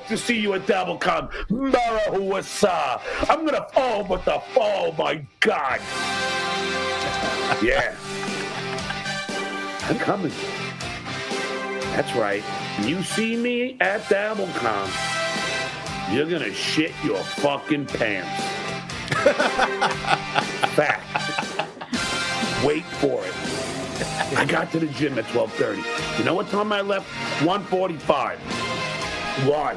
to see you at Dabble Con. Mariya. I'm gonna oh my God. Yeah. I'm coming. That's right. When you see me at Dabble Con, you're gonna shit your fucking pants. Fact. Wait for it. I got to the gym at 12:30. You know what time I left? 1:45. Why?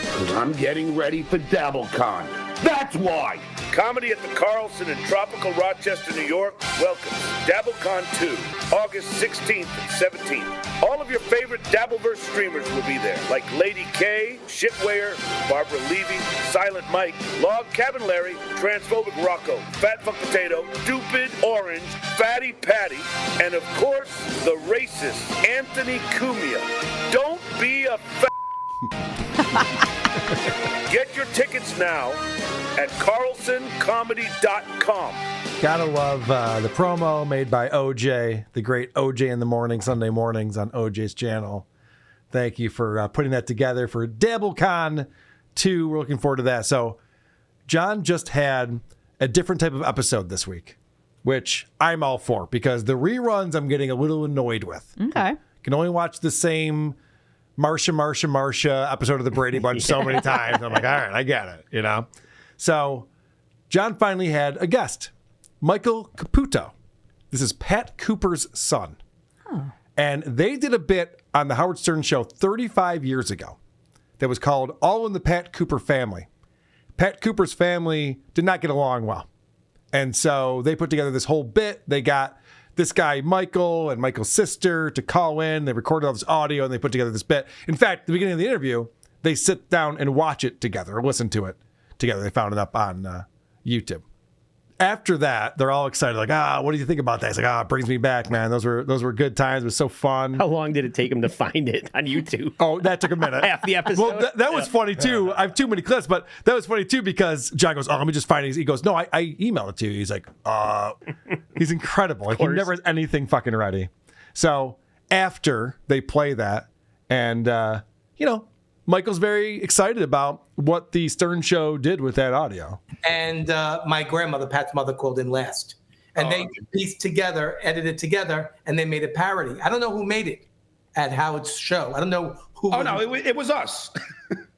Because I'm getting ready for Dabble Con. That's why. Comedy at the Carlson in tropical Rochester, New York welcomes Dabble Con 2, August 16th and 17th. All of your favorite Dabbleverse streamers will be there, like Lady K, Shitwear, Barbara Levy, Silent Mike, Log Cabin Larry, Transphobic Rocco, Fat Fuck Potato, Stupid Orange, Fatty Patty, and of course, the racist Anthony Cumia. Don't be a Get your tickets now at carlsoncomedy.com. Gotta love the promo made by OJ, the great OJ in the Morning, Sunday mornings on OJ's channel. Thank you for putting that together for DabbleCon 2. We're looking forward to that. So John just had a different type of episode this week, which I'm all for because the reruns I'm getting a little annoyed with. Okay. Can only watch the same Marsha episode of the Brady Bunch so many times. I'm like, all right, I get it, you know? So John finally had a guest, Michael Caputo. This is Pat Cooper's son. Huh. And they did a bit on the Howard Stern show 35 years ago that was called All in the Pat Cooper Family. Pat Cooper's family did not get along well. And so they put together this whole bit. They got this guy, Michael, and Michael's sister to call in. They recorded all this audio and they put together this bit. In fact, at the beginning of the interview, they sit down and watch it together or listen to it together. They found it up on YouTube. After that, they're all excited, like, what do you think about that? It's like, it brings me back, man. Those were good times. It was so fun. How long did it take him to find it on YouTube? Oh, that took a minute. Half the episode. Well, that was funny too. I have too many clips, but that was funny too because John goes, let me just find it. He goes, no, I emailed it to you. He's like, he's incredible. Like, he never has anything fucking ready. So after they play that, and Michael's very excited about what the Stern show did with that audio. And my grandmother, Pat's mother, called in last. And they pieced together, edited together, and they made a parody. I don't know who made it at Howard's show. I don't know who. Oh, no, it was us.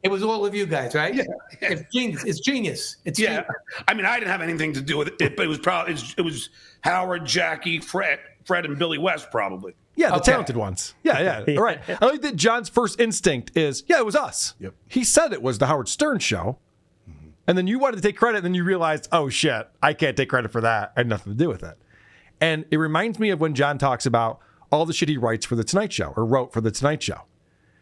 It was all of you guys, right? Yeah. It's genius. It's genius. It's genius. I mean, I didn't have anything to do with it, but it was Howard, Jackie, Fred, and Billy West, probably. Yeah, the talented ones. Yeah. All right. I like that John's first instinct is, it was us. Yep. He said it was the Howard Stern show. Mm-hmm. And then you wanted to take credit, and then you realized, oh, shit, I can't take credit for that. I had nothing to do with it. And it reminds me of when John talks about all the shit he writes for The Tonight Show, or wrote for The Tonight Show.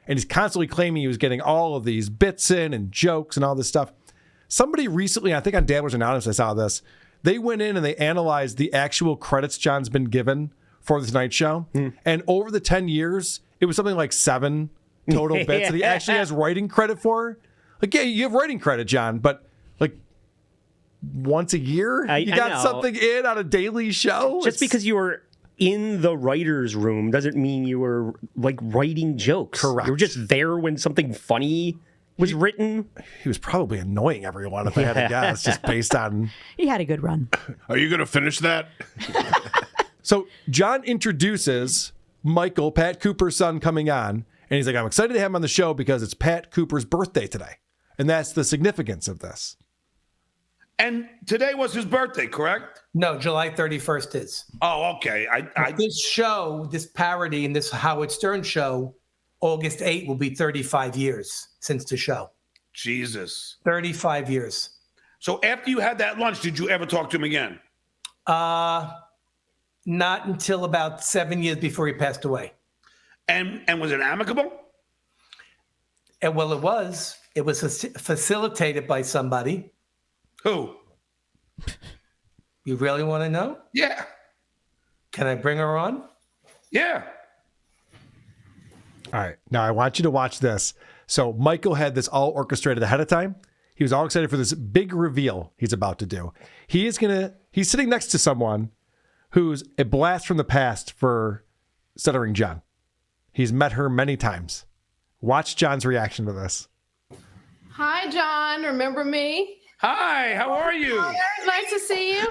And he's constantly claiming he was getting all of these bits in and jokes and all this stuff. Somebody recently, I think on Dabblers Anonymous, I saw this. They went in and they analyzed the actual credits John's been given for The Tonight Show. And over the 10 years, it was something like 7 total bits that he actually has writing credit for. Like, yeah, you have writing credit, John, but like once a year, you got something in on a daily show? Just because you were in the writer's room doesn't mean you were like writing jokes. Correct. You were just there when something funny was written. He was probably annoying everyone, if I had to guess, just based on... He had a good run. Are you going to finish that? So John introduces Michael, Pat Cooper's son, coming on, and he's like, I'm excited to have him on the show because it's Pat Cooper's birthday today. And that's the significance of this. And today was his birthday, correct? No, July 31st is. Oh, okay. This show, this parody in this Howard Stern show, August 8th will be 35 years since the show. Jesus. 35 years. So after you had that lunch, did you ever talk to him again? Not until about 7 years before he passed away. And was it amicable? And well, it was. It was facilitated by somebody. Who? You really want to know? Yeah. Can I bring her on? Yeah. All right. Now I want you to watch this. So Michael had this all orchestrated ahead of time. He was all excited for this big reveal he's about to do. He's sitting next to someone who's a blast from the past for Stuttering John. He's met her many times. Watch John's reaction to this. Hi, John. Remember me? Hi, how are you? Nice to see you.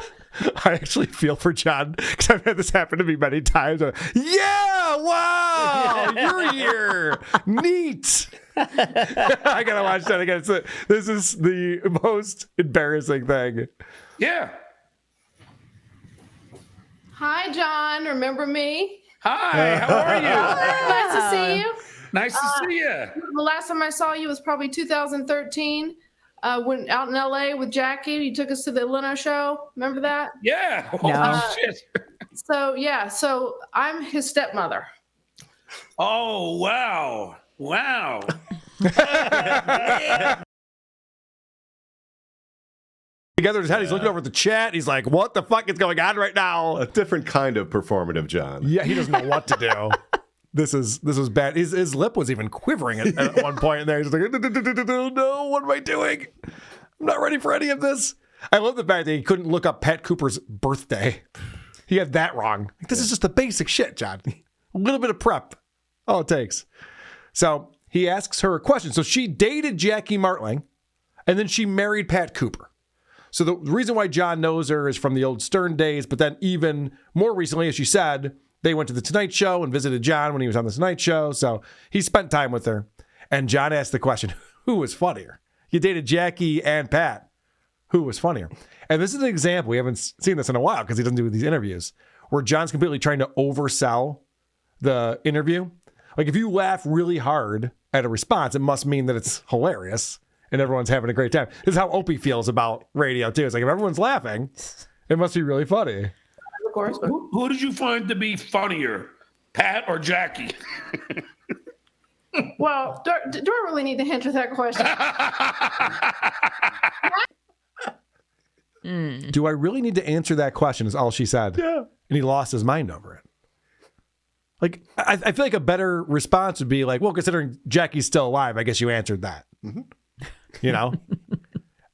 I actually feel for John because I've had this happen to me many times. Yeah, wow, you're here. Neat. I gotta watch that again. This is the most embarrassing thing. Yeah. Hi, John. Remember me? Hi, how are you? Nice to see you. Nice to see you. The last time I saw you was probably 2013. When out in LA with Jackie, you took us to the Leno show. Remember that? Yeah. Holy shit. So I'm his stepmother. Oh, wow. Wow. Together in his head, he's looking over at the chat. He's like, what the fuck is going on right now? A different kind of performative John. Yeah, he doesn't know what to do. This was bad. His lip was even quivering at one point in there. He's like, no, what am I doing? I'm not ready for any of this. I love the fact that he couldn't look up Pat Cooper's birthday. He had that wrong. This is just the basic shit, John. A little bit of prep. All it takes. So he asks her a question. So she dated Jackie Martling, and then she married Pat Cooper. So the reason why John knows her is from the old Stern days, but then even more recently, as she said, they went to the Tonight Show and visited John when he was on the Tonight Show. So he spent time with her. And John asked the question, who was funnier? You dated Jackie and Pat. Who was funnier? And this is an example. We haven't seen this in a while because he doesn't do these interviews where John's completely trying to oversell the interview. Like if you laugh really hard at a response, it must mean that it's hilarious and everyone's having a great time. This is how Opie feels about radio too. It's like if everyone's laughing, it must be really funny. Of course. Who did you find to be funnier, Pat or Jackie? Well, do I really need to answer that question? Do I really need to answer that question is all she said. Yeah. And he lost his mind over it. Like, I feel like a better response would be like, well, considering Jackie's still alive, I guess you answered that. Mm-hmm. You know?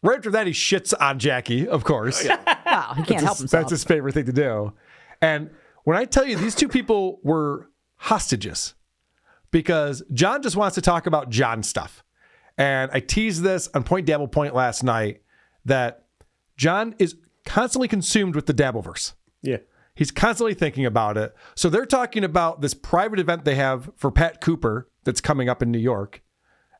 Right after that, he shits on Jackie, of course. Wow, he can't help himself. That's his favorite thing to do. And when I tell you these two people were hostages because John just wants to talk about John stuff. And I teased this on Point Dabble Point last night that John is constantly consumed with the Dabbleverse. Yeah. He's constantly thinking about it. So they're talking about this private event they have for Pat Cooper that's coming up in New York.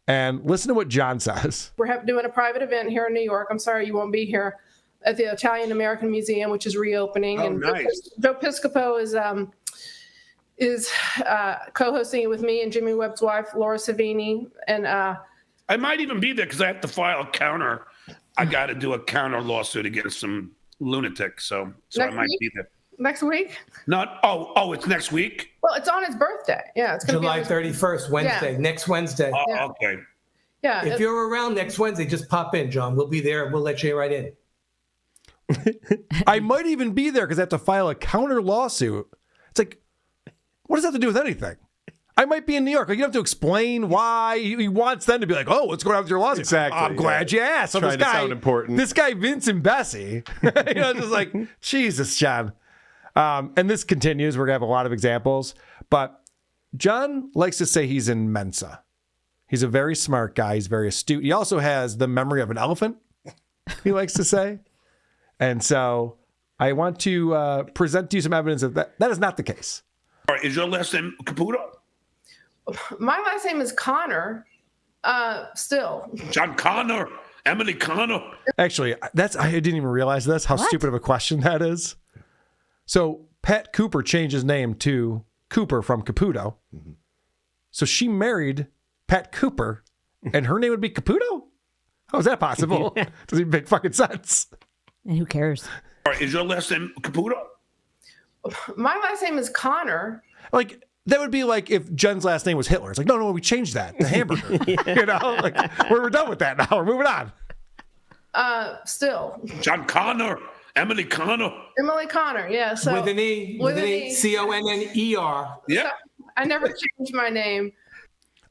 And listen to what John says. We're doing a private event here in New York. I'm sorry you won't be here at the Italian American Museum, which is reopening. Oh, and nice. Joe Piscopo is co-hosting it with me and Jimmy Webb's wife, Laura Savini. And I might even be there because I have to file a counter. I got to do a counter lawsuit against some lunatic. So I might be there. Next week? It's next week? Well, it's on his birthday. Yeah, it's going to be July 31st, Wednesday, next Wednesday. Oh, Yeah. okay. Yeah. If you're around next Wednesday, just pop in, John. We'll be there. We'll let you right in. I might even be there because I have to file a counter lawsuit. It's like, what does that have to do with anything? I might be in New York. Like, you don't have to explain why. He wants them to be like, oh, what's going on with your lawsuit? Exactly, I'm glad you asked. So Trying to sound important. This guy, Vince and Bessie, just like, Jesus, John. And this continues. We're going to have a lot of examples. But John likes to say he's in Mensa. He's a very smart guy. He's very astute. He also has the memory of an elephant, he likes to say. And so I want to present to you some evidence of that. That is not the case. All right, is your last name Caputo? My last name is Connor. Still. John Connor? Emily Connor? Actually, I didn't even realize this, how stupid of a question that is. So Pat Cooper changed his name to Cooper from Caputo. Mm-hmm. So she married Pat Cooper, and her name would be Caputo? How is that possible? Doesn't even make fucking sense. And who cares? All right, is your last name Caputo? My last name is Connor. Like, that would be like if Jen's last name was Hitler. It's like, no, we changed that. The hamburger. You know, like, we're done with that now. We're moving on. Still. John Connor? Emily Connor? Emily Connor, yeah. So With an E. with an E. Conner. Yeah. I never changed my name.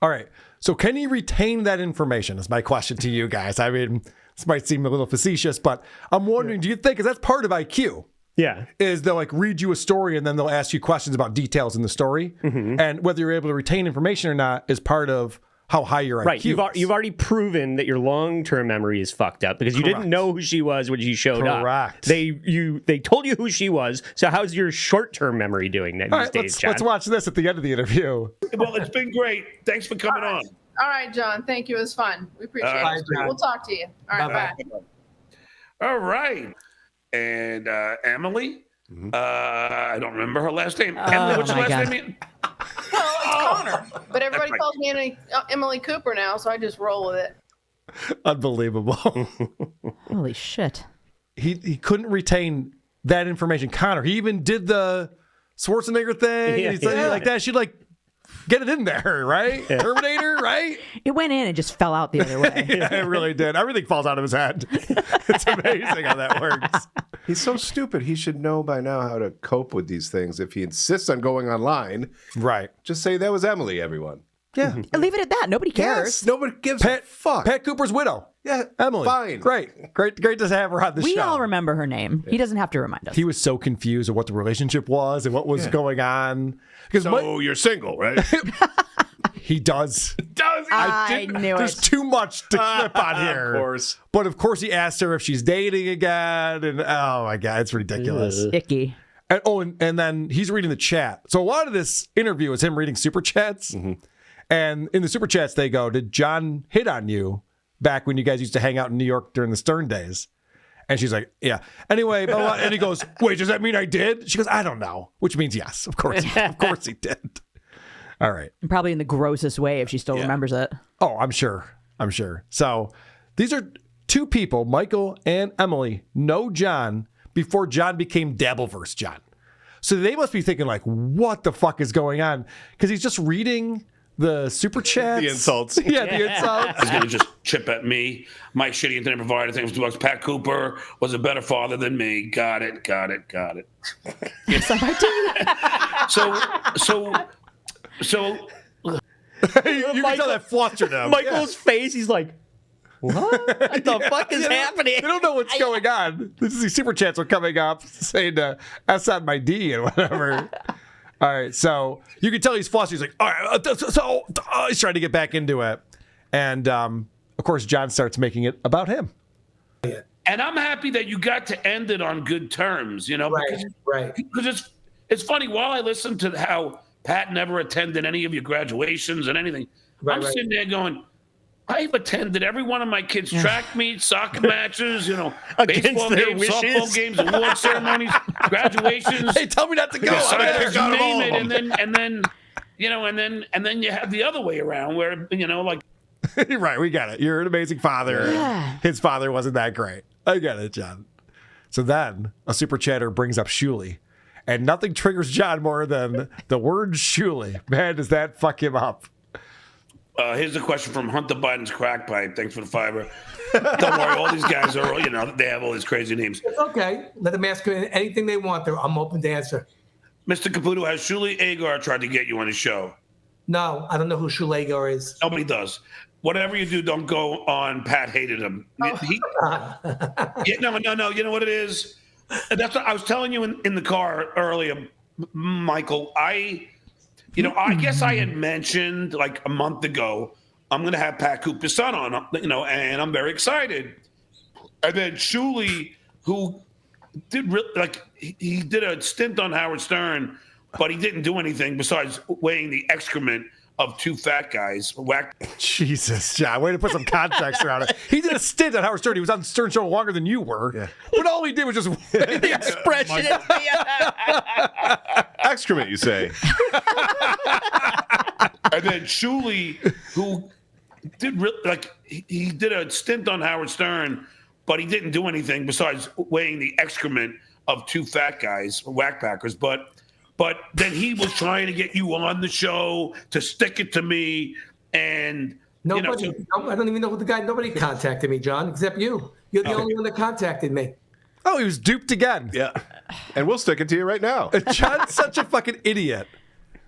All right. So can he retain that information is my question to you guys. I mean, this might seem a little facetious, but I'm wondering, do you think, because that's part of IQ, Yeah. is they'll like read you a story and then they'll ask you questions about details in the story. Mm-hmm. And whether you're able to retain information or not is part of how high your Right. IQ is. You've already proven that your long-term memory is fucked up because you didn't know who she was when she showed up. Correct. They told you who she was. So how's your short-term memory doing these All right, days, John? let's watch this at the end of the interview. Well, it's been great. Thanks for coming on. All right, John. Thank you. It was fun. We appreciate All right, it. John. We'll talk to you. All right, Bye-bye. bye. All right. And Emily, I don't remember her last name. Emily, what's your my last God. name? Well, it's Connor, but everybody right. calls me Emily Cooper now, so I just roll with it. Unbelievable. Holy shit. he couldn't retain that information. Connor, he even did the Schwarzenegger thing. Yeah, And he's like, yeah. like that. She'd like get it in there, right? Terminator, right? It went in and just fell out the other way. Yeah, it really did. Everything falls out of his head. It's amazing how that works. He's so stupid. He should know by now how to cope with these things. If he insists on going online, Right. just say that was Emily, everyone. Yeah. Leave it at that. Nobody cares. Yes, nobody gives a fuck. Pat Cooper's widow. Yeah, Emily. fine. Great to have her on the We show. all remember her name. He doesn't have to remind us. He was so confused of what the relationship was and what was going on. Because So you're single, right? he does. Does he? I knew There's it. too much to clip on here. Of course. But of course, he asked her if she's dating again, and oh my god, it's ridiculous. Icky. And then he's reading the chat. So a lot of this interview is him reading super chats, and in the super chats they go, "Did John hit on you back when you guys used to hang out in New York during the Stern days?" And she's like, "Yeah." Anyway, blah, blah, and he goes, "Wait, does that mean I did?" She goes, "I don't know," which means yes, of course, of course he did. All right. And probably in the grossest way if she still remembers it. Oh, I'm sure. So these are two people, Michael and Emily, know John before John became Dabbleverse John. So they must be thinking like, what the fuck is going on? Because he's just reading the super chats. The insults. Yeah, the insults. He's going to just chip at me. My shitty internet provider thinks $2. Pat Cooper was a better father than me. Got it. So You can tell that flustered him. Michael's face, he's like, what the fuck is happening? They don't know what's going on. These super chats are coming up saying S on my D and whatever. All right, so you can tell he's flustered. He's like, all right, he's trying to get back into it. And, of course, John starts making it about him. And I'm happy that you got to end it on good terms, Right. because it's funny. While I listen to how Pat never attended any of your graduations and anything, I'm sitting there going, I've attended every one of my kids' track meets, soccer matches, Against baseball their games, wishes. softball games, award ceremonies, graduations. Hey, tell me not to go. Signs, you name it, and then you have the other way around where like. Right, we got it. You're an amazing father. Yeah. His father wasn't that great. I get it, John. So then a super chatter brings up Shuli, and nothing triggers John more than the word Shuli. Man, does that fuck him up? Here's a question from Hunter Biden's crack pipe. Thanks for the fiber. Don't worry, all these guys are, they have all these crazy names. It's okay. Let them ask me anything they want. I'm open to answer. Mr. Caputo, has Shuli Agar tried to get you on his show? No, I don't know who Shulagar is. Nobody does. Whatever you do, don't go on Pat hated him. No. You know what it is? That's what I was telling you in the car earlier, Michael. I guess I had mentioned like a month ago, I'm going to have Pat Cooper's son on, and I'm very excited. And then Shuli, who did he did a stint on Howard Stern, but he didn't do anything besides weighing the excrement of two fat guys. Jesus, John, way to put some context around it. He did a stint at Howard Stern. He was on the Stern Show longer than you were. Yeah. But all he did was just the expression. Excrement, you say. And then Shuli, who did he did a stint on Howard Stern, but he didn't do anything besides weighing the excrement of two fat guys, whackpackers. But then he was trying to get you on the show to stick it to me, and Nobody. I don't even know who the guy. Nobody contacted me, John, except you. You're the only one that contacted me. Oh, he was duped again. Yeah. And we'll stick it to you right now. John's such a fucking idiot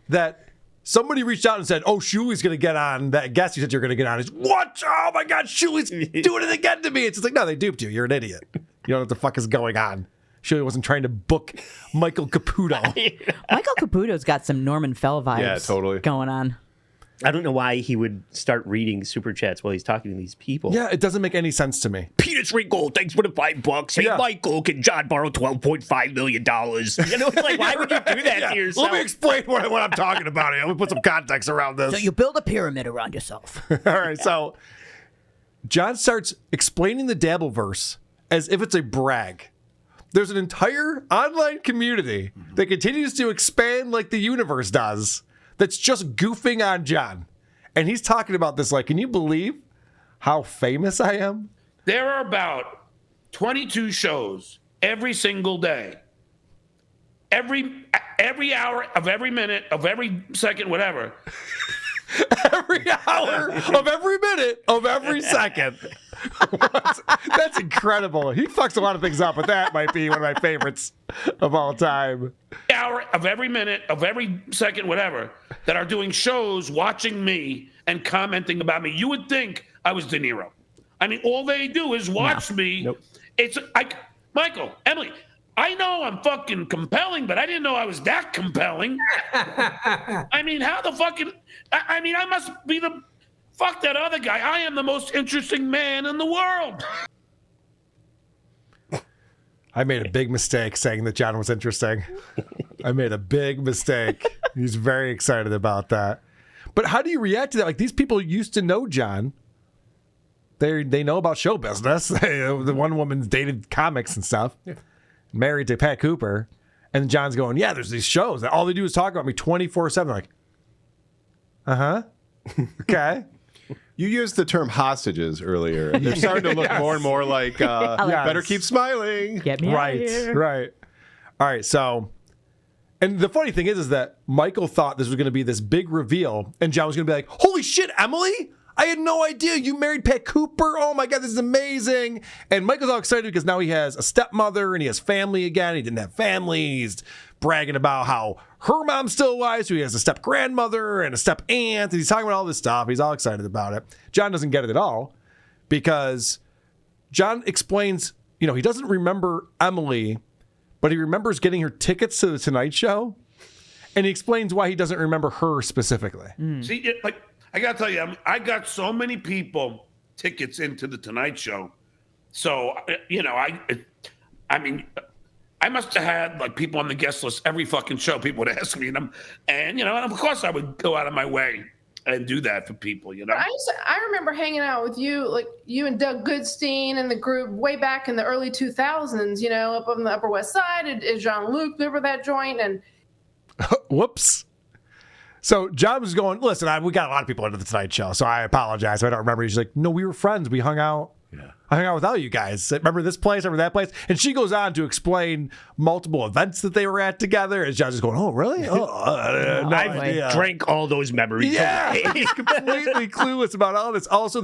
that somebody reached out and said, "Oh, Shuli's going to get on that guest you said you're going to get on." He's, what? Oh my God, Shuli's doing it again to me. It's just like, no, they duped you. You're an idiot. You don't know what the fuck is going on. Shuli wasn't trying to book Michael Caputo. Michael Caputo's got some Norman Fell vibes Yeah, totally. going on. I don't know why he would start reading super chats while he's talking to these people. Yeah, it doesn't make any sense to me. Peter Sprinkle, thanks for the $5. Hey, Yeah. Michael, can John borrow $12.5 million? You know, it's like, why would you do that to yourself? Let me explain what I'm talking about here. Let me put some context around this. So you build a pyramid around yourself. All right, so John starts explaining the Dabbleverse as if it's a brag. There's an entire online community that continues to expand like the universe does that's just goofing on John. And he's talking about this like, can you believe how famous I am? There are about 22 shows every single day. Every hour of every minute of every second, whatever. Every hour of every minute of every second. That's incredible. He fucks a lot of things up, but that might be one of my favorites of all time. Hour of every minute of every second, whatever, that are doing shows watching me and commenting about me. You would think I was De Niro. I mean, all they do is watch me. Nope. It's Michael, Emily, I know I'm fucking compelling, but I didn't know I was that compelling. I mean, how the fucking... I mean, I must be the... Fuck that other guy. I am the most interesting man in the world. I made a big mistake saying that John was interesting. I made a big mistake. He's very excited about that. But how do you react to that? Like, these people used to know John. They know about show business. The one woman's dated comics and stuff. Yeah. Married to Pat Cooper. And John's going, yeah, there's these shows that all they do is talk about me 24/7. Like, uh-huh. Okay. You used the term hostages earlier. And they're starting to look more and more like, better keep smiling. Get me out of here. Right. All right, so... And the funny thing is that Michael thought this was going to be this big reveal, and John was going to be like, holy shit, Emily! I had no idea you married Pat Cooper. Oh my God, this is amazing. And Michael's all excited because now he has a stepmother and he has family again. He didn't have family. He's bragging about how her mom's still alive, so he has a step grandmother and a step aunt. And he's talking about all this stuff. He's all excited about it. John doesn't get it at all because John explains, you know, he doesn't remember Emily, but he remembers getting her tickets to the Tonight Show. And he explains why he doesn't remember her specifically. See, I got to tell you, I got so many people tickets into the Tonight Show. So, you know, I mean, I must have had like people on the guest list every fucking show. People would ask me, and you know, and of course I would go out of my way and do that for people, you know. I remember hanging out with you, like you and Doug Goodstein and the group way back in the early 2000s, you know, up on the Upper West Side at Jean-Luc, remember that joint? And whoops. So John was going, listen, we got a lot of people into the Tonight Show, so I apologize. I don't remember. He's like, no, we were friends. We hung out. Yeah. I hung out with all you guys. Remember this place? Remember that place? And she goes on to explain multiple events that they were at together. And John's just going, oh, really? Oh, no idea. Drank all those memories. Yeah. He's completely clueless about all this. Also,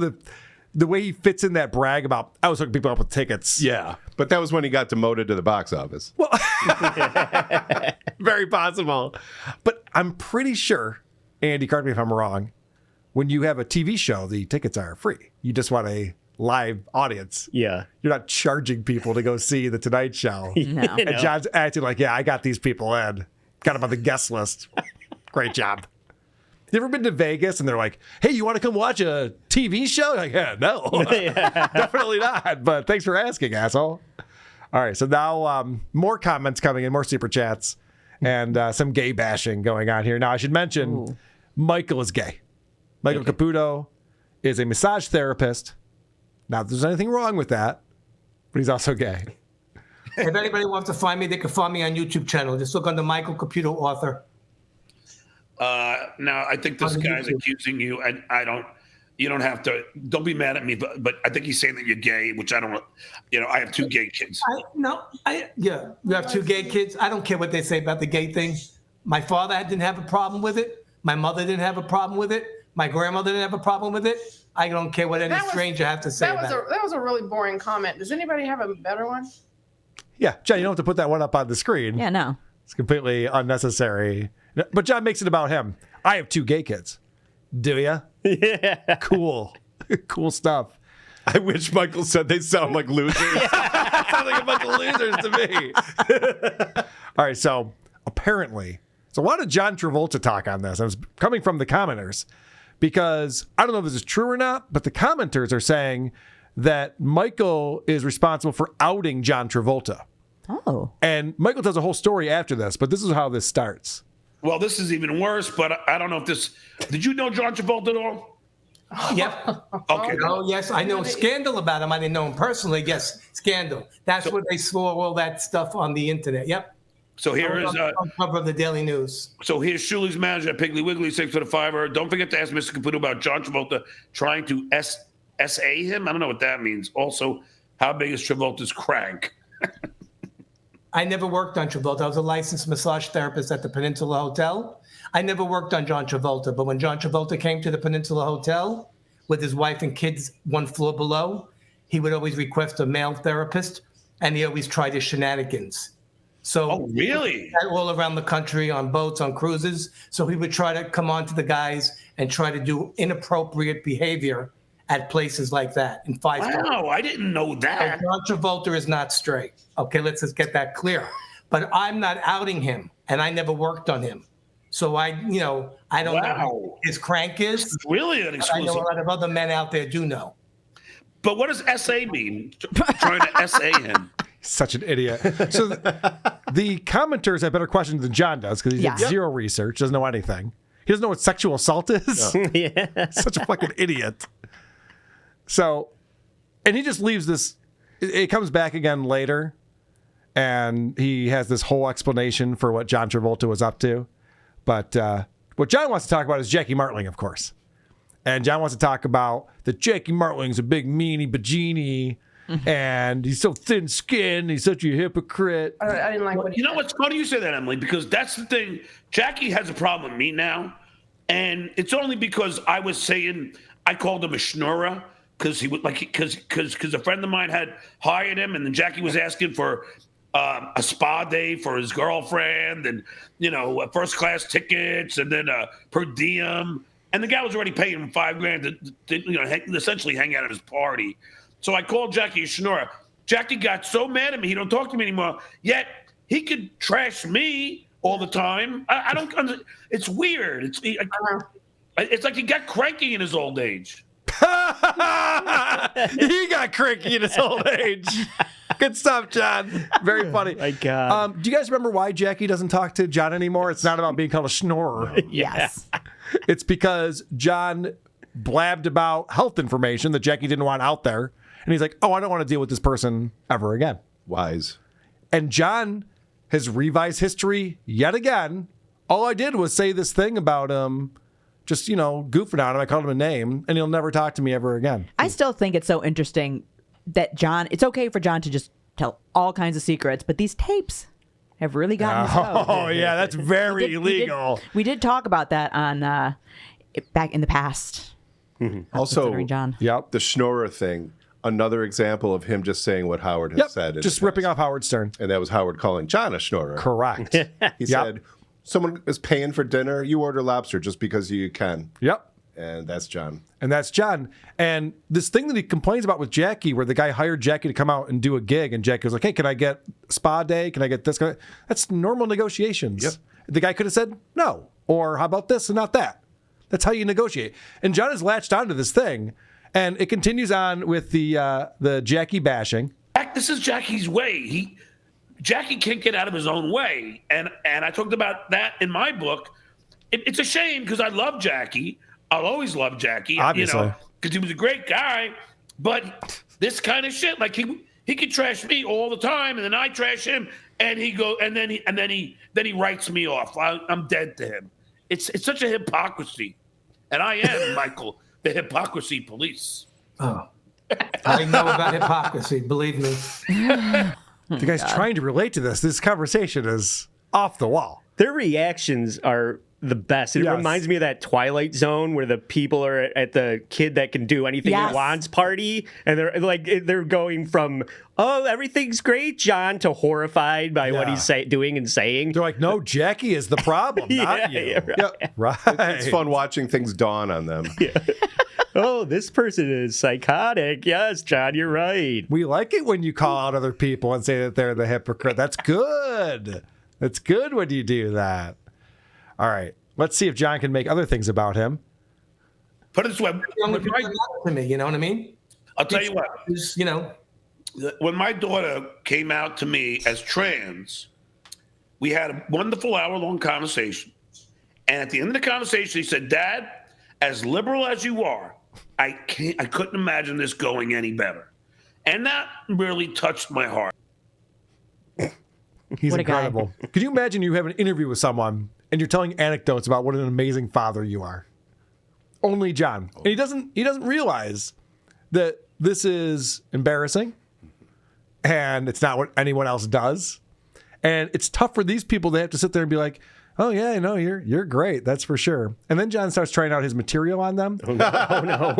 the way he fits in that brag about, I was hooking people up with tickets. Yeah. But that was when he got demoted to the box office. Well, very possible. But I'm pretty sure, Andy, correct me if I'm wrong, when you have a TV show, the tickets are free. You just want a live audience. Yeah. You're not charging people to go see the Tonight Show. No. And John's acting like, yeah, I got these people in. Got them on the guest list. Great job. You ever been to Vegas and they're like, hey, you want to come watch a TV show? Like, yeah, no. Definitely not. But thanks for asking, asshole. All right, so now more comments coming in, more super chats, and some gay bashing going on here. Now, I should mention, Michael is gay. Michael Caputo is a massage therapist. Not that there's anything wrong with that, but he's also gay. If anybody wants to find me, they can find me on YouTube channel. Just look under Michael Caputo author. Now, I think this guy's accusing you, and you don't have to, don't be mad at me, but I think he's saying that you're gay, which I don't, you know, I have two gay kids. You have two gay kids. I don't care what they say about the gay thing. My father didn't have a problem with it. My mother didn't have a problem with it. My grandmother didn't have a problem with it. I don't care what any stranger have to say about it. That was a really boring comment. Does anybody have a better one? Yeah, John, you don't have to put that one up on the screen. Yeah, no. It's completely unnecessary. But John makes it about him. I have two gay kids. Do ya? Yeah. Cool. Cool stuff. I wish Michael said they sound like losers. Sound like a bunch of losers to me. All right, so apparently, so why did John Travolta talk on this? It was coming from the commenters because I don't know if this is true or not, but the commenters are saying that Michael is responsible for outing John Travolta. Oh. And Michael tells a whole story after this, but this is how this starts. Well, this is even worse, but I don't know if this... Did you know John Travolta at all? Yep. Okay. Oh, yes, I know scandal about him. I didn't know him personally. Yes, scandal. That's where they saw all that stuff on the internet. Yep. So here is... on cover of the Daily News. So here's Shuli's manager at Piggly Wiggly, 6 foot 5. Don't forget to ask Mr. Caputo about John Travolta trying to SA him. I don't know what that means. Also, how big is Travolta's crank? I never worked on Travolta. I was a licensed massage therapist at the Peninsula Hotel. I never worked on John Travolta, but when John Travolta came to the Peninsula Hotel with his wife and kids 1 floor below, he would always request a male therapist, and he always tried his shenanigans. So, Oh, really? All around the country on boats, on cruises. So he would try to come on to the guys and try to do inappropriate behavior at places like that in 5-star. Wow, I didn't know that. John Travolta is not straight. Okay, let's just get that clear. But I'm not outing him, and I never worked on him. So I don't know who his crank is. It's really an I exclusive. know a lot of other men out there do know. But what does SA mean? Trying to SA him. Such an idiot. So the commenters have better questions than John does because he did zero research, doesn't know anything. He doesn't know what sexual assault is. Yeah. Such a fucking idiot. So, and he just leaves this. It comes back again later, and he has this whole explanation for what John Travolta was up to. But what John wants to talk about is Jackie Martling, of course. And John wants to talk about that Jackie Martling's a big meanie bajini, and he's so thin-skinned, he's such a hypocrite. I didn't like what he You know said. what's funny you say that, Emily, because that's the thing. Jackie has a problem with me now, and it's only because I was saying I called him a schnorrer because he would because a friend of mine had hired him, and then Jackie was asking for a spa day for his girlfriend, and first class tickets, and then per diem, and the guy was already paying him $5,000 to essentially hang out at his party. So I called Jackie a schnorrer. Jackie got so mad at me, he don't talk to me anymore. Yet he could trash me all the time. I don't. It's weird. It's like he got cranky in his old age. He got cranky in his old age. Good stuff, John. Very funny. My God. Do you guys remember why Jackie doesn't talk to John anymore? It's not about being called a schnorrer. Yes. It's because John blabbed about health information that Jackie didn't want out there. And he's like, oh, I don't want to deal with this person ever again. Wise. And John has revised history yet again. All I did was say this thing about him, just, goofing on him. I called him a name, and he'll never talk to me ever again. I still think it's so interesting that it's okay for John to just tell all kinds of secrets, but these tapes have really gotten his goat. Oh, yeah, that's very illegal. We did talk about that on back in the past. Also, Stuttering John. Yep. the schnorrer thing, another example of him just saying what Howard has Yep. said. in Just the ripping past. off Howard Stern. And that was Howard calling John a schnorrer. Correct. He said, someone is paying for dinner, you order lobster just because you can. Yep. And that's John. And that's John. And this thing that he complains about with Jackie, where the guy hired Jackie to come out and do a gig, and Jackie was like, hey, can I get spa day? Can I get this? That's normal negotiations. Yep. The guy could have said no. Or how about this and not that? That's how you negotiate. And John has latched onto this thing, and it continues on with the Jackie bashing. This is Jackie's way. Jackie can't get out of his own way. And I talked about that in my book. It's a shame because I love Jackie. I'll always love Jackie, Obviously. because he was a great guy. But this kind of shit, like he could trash me all the time, and then I trash him, and then he writes me off. I'm dead to him. It's such a hypocrisy, and I am Michael, the hypocrisy police. Oh, I know about hypocrisy. Believe me. The guy's trying to relate to this. This conversation is off the wall. Their reactions are the best. It Yes. reminds me of that Twilight Zone where the people are at the kid that can do anything Yes. he wants party, and they're going from everything's great, John, to horrified by what he's doing and saying. They're like, no, Jackie is the problem, not you. Yeah, right. Yep. Right. It's fun watching things dawn on them. Oh, this person is psychotic. Yes, John, you're right. We like it when you call out other people and say that they're the hypocrite. That's good. That's good when you do that. All right. Let's see if John can make other things about him. Put it this way. Younger people matter to me, you know what I mean? I'll tell you what. You know, When my daughter came out to me as trans, we had a wonderful hour-long conversation. And at the end of the conversation, he said, Dad, as liberal as you are, I couldn't imagine this going any better. And that really touched my heart. He's What a guy. incredible. Could you imagine you have an interview with someone and you're telling anecdotes about what an amazing father you are? Only John. And he doesn't realize that this is embarrassing and it's not what anyone else does. And it's tough for these people. They have to sit there and be like, oh yeah, no, you're great. That's for sure. And then John starts trying out his material on them. Oh no.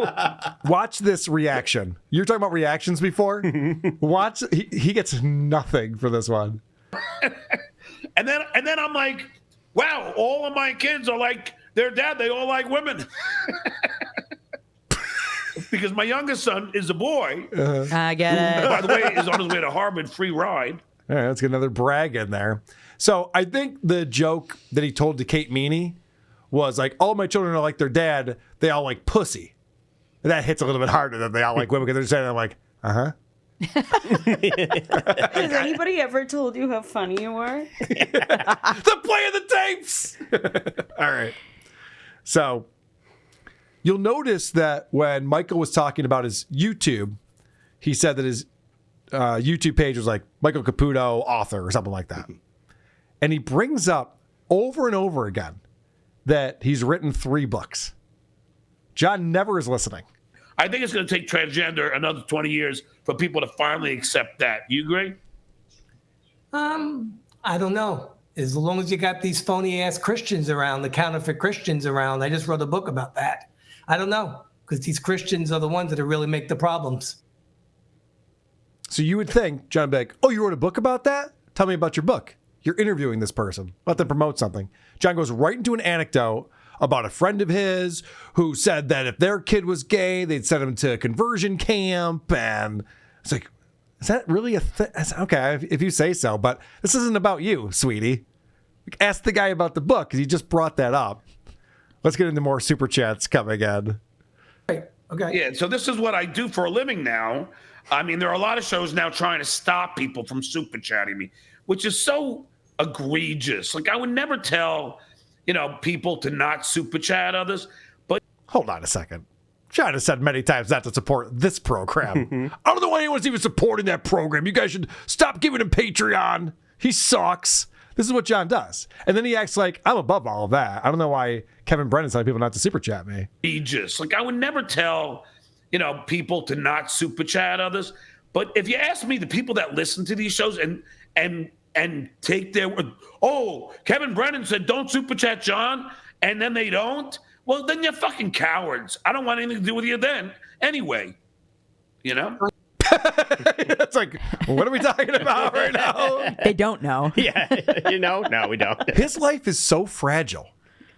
Watch this reaction. You were talking about reactions before. Watch. He gets nothing for this one. And then I'm like, wow, all of my kids are like their dad. They all like women. Because my youngest son is a boy. I get it. By the way, is on his way to Harvard, free ride. All right, let's get another brag in there. So I think the joke that he told to Kate Meany was like, all my children are like their dad. They all like pussy. And that hits a little bit harder than they all like women because they're saying, I'm like, uh-huh. Has anybody ever told you how funny you are? The play of the tapes. All right. So you'll notice that when Michael was talking about his YouTube, he said that his YouTube page was like Michael Caputo, author, or something like that. And he brings up over and over again that he's written 3 books. John never is listening. I think it's going to take transgender another 20 years for people to finally accept that. You agree? I don't know. As long as you got these phony ass Christians around, the counterfeit Christians around, I just wrote a book about that. I don't know, because these Christians are the ones that really make the problems. So you would think, John would be like, oh, you wrote a book about that? Tell me about your book. You're interviewing this person. Let them promote something. John goes right into an anecdote about a friend of his who said that if their kid was gay, they'd send him to a conversion camp. And it's like, is that really a thing? Okay, if you say so, but this isn't about you, sweetie. Ask the guy about the book because he just brought that up. Let's get into more super chats coming in. Okay. Yeah, so this is what I do for a living now. I mean, there are a lot of shows now trying to stop people from super chatting me, which is so egregious. Like, I would never tell, people to not super chat others, but hold on a second. John has said many times not to support this program. I don't know why anyone's even supporting that program. You guys should stop giving him Patreon. He sucks. This is what John does. And then he acts like I'm above all of that. I don't know why Kevin Brennan's telling people not to super chat me. egregious. Like, I would never tell, people to not super chat others. But if you ask me, the people that listen to these shows and take their word, oh, Kevin Brennan said don't super chat John, and then they don't, well, then you're fucking cowards. I don't want anything to do with you then anyway. It's like, what are we talking about right now? They don't know. Yeah. No, we don't. His life is so fragile.